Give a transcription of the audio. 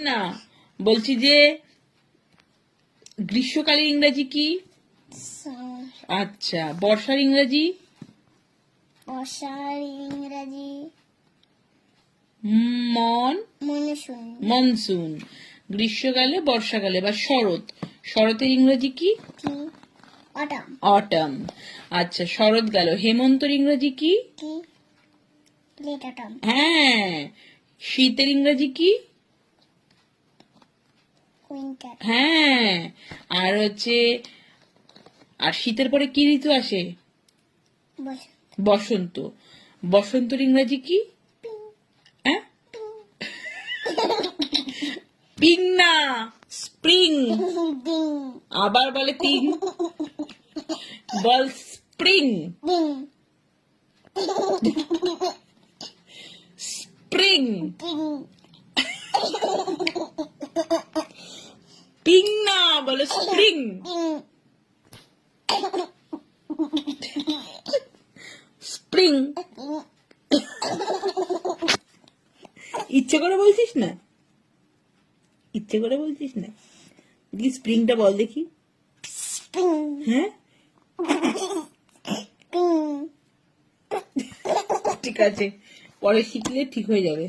না, বলছি যে গ্রীষ্মকালের ইংরেজি কি? আচ্ছা, বর্ষার ইংরেজি? মনসুন। গ্রীষ্মকালে, বর্ষাকালে বা শরৎ, শরতের ইংরেজি কি? অটাম। আচ্ছা, শরৎ গেল। হেমন্তর ইংরেজি কি? হ্যাঁ। শীতের ইংরেজি কি? হ্যাঁ। আর আর শীতের পরে কি ঋতু আসে? বসন্ত। বসন্তর ইংরেজি কি? হ্যাঁ, পিং না, স্প্রিং। আবার বলে পিং, বল স্প্রিং। স্প্রিং। পিং না, বলে স্প্রিং। স্প্রিং। ইচ্ছে করে বলছিস না? ইচ্ছে করে বলছিস না? স্প্রিংটা বল দেখি। হ্যাঁ, ঠিক আছে, পরে শিখলে ঠিক হয়ে যাবে।